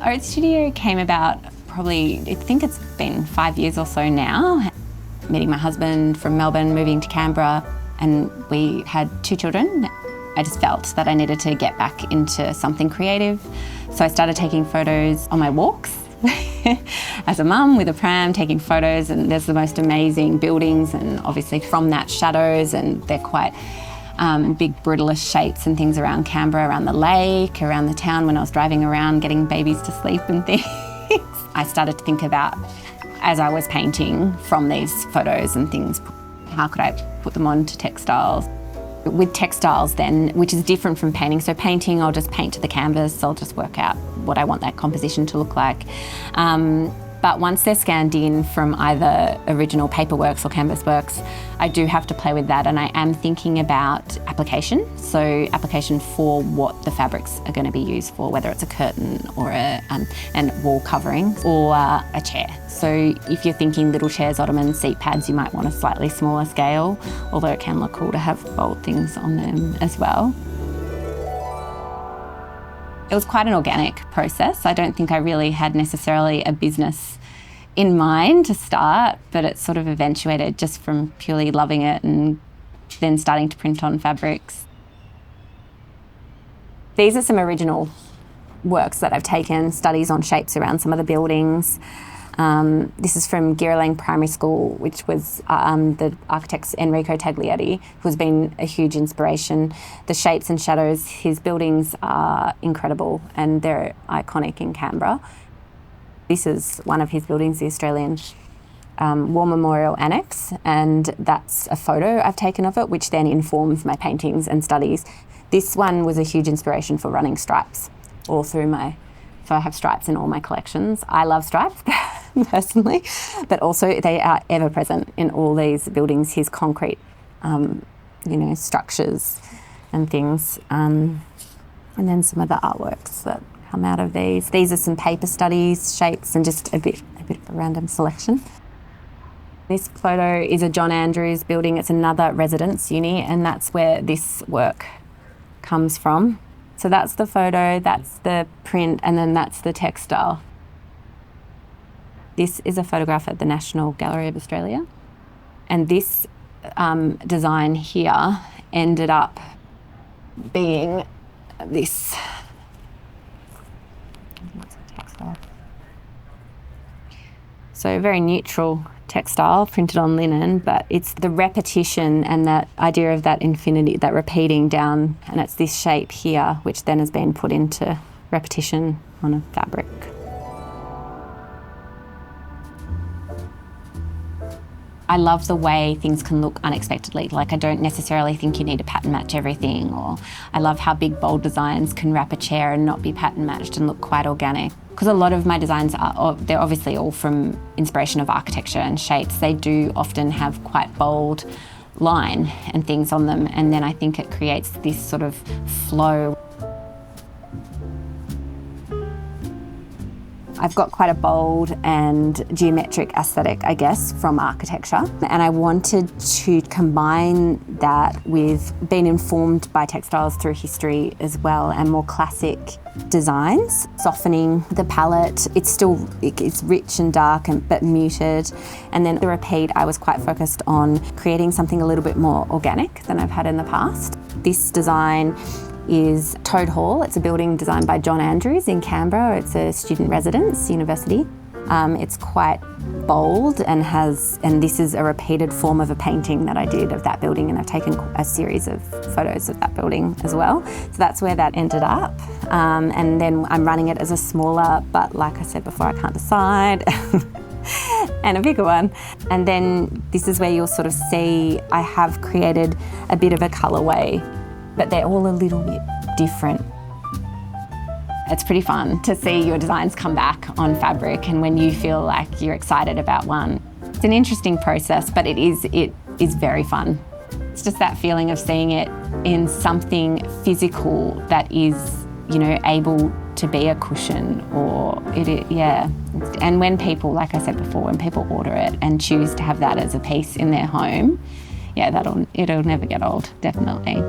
Oat Studio came about probably, I think it's been 5 years or so now. Meeting my husband from Melbourne, moving to Canberra, and we had 2 children. I just felt that I needed to get back into something creative. So I started taking photos on my walks as a mum with a pram, taking photos, and there's the most amazing buildings, and obviously from that shadows, and they're quite big brutalist shapes and things around Canberra, around the lake, around the town when I was driving around getting babies to sleep and things. I started to think about, as I was painting from these photos and things, how could I put them onto textiles? With textiles then, which is different from painting. So painting, I'll just paint to the canvas, I'll just work out what I want that composition to look like. But once they're scanned in from either original paperworks or canvas works, I do have to play with that, and I am thinking about application. So application for what the fabrics are going to be used for, whether it's a curtain or a wall covering or a chair. So if you're thinking little chairs, ottomans, seat pads, you might want a slightly smaller scale, although it can look cool to have bold things on them as well. It was quite an organic process. I don't think I really had necessarily a business in mind to start, but it sort of eventuated just from purely loving it and then starting to print on fabrics. These are some original works that I've taken, studies on shapes around some of the buildings. This is from Girralang Primary School, which was the architect's Enrico Taglietti, who's been a huge inspiration. The shapes and shadows, his buildings are incredible and they're iconic in Canberra. This is one of his buildings, the Australian War Memorial Annex, and that's a photo I've taken of it, which then informs my paintings and studies. This one was a huge inspiration for running stripes all through so I have stripes in all my collections. I love stripes personally, but also they are ever present in all these buildings, his concrete, structures and things. And then some of the artworks that come out of these. These are some paper studies, shapes, and just a bit of a random selection. This photo is a John Andrews building. It's another residence uni, and that's where this work comes from. So that's the photo, that's the print, and then that's the textile. This is a photograph at the National Gallery of Australia. And this design here ended up being this. What's a textile? So very neutral textile printed on linen, but it's the repetition and that idea of that infinity, that repeating down, and it's this shape here which then has been put into repetition on a fabric. I love the way things can look unexpectedly. Like I don't necessarily think you need to pattern match everything, or I love how big bold designs can wrap a chair and not be pattern matched and look quite organic. Because a lot of my designs they're obviously all from inspiration of architecture and shapes. They do often have quite bold line and things on them, and then I think it creates this sort of flow. I've got quite a bold and geometric aesthetic, I guess, from architecture. And I wanted to combine that with being informed by textiles through history as well, and more classic designs, softening the palette. It's rich and dark but muted. And then the repeat, I was quite focused on creating something a little bit more organic than I've had in the past. This design is Toad Hall. It's a building designed by John Andrews in Canberra. It's a student residence, university. It's quite bold and this is a repeated form of a painting that I did of that building, and I've taken a series of photos of that building as well. So that's where that ended up. And then I'm running it as a smaller, but like I said before, I can't decide. And a bigger one. And then this is where you'll sort of see I have created a bit of a colourway, but they're all a little bit different. It's pretty fun to see your designs come back on fabric, and when you feel like you're excited about one. It's an interesting process, but it is very fun. It's just that feeling of seeing it in something physical that is, able to be a cushion, or yeah. And when people, like I said before, when people order it and choose to have that as a piece in their home, yeah, it'll never get old, definitely.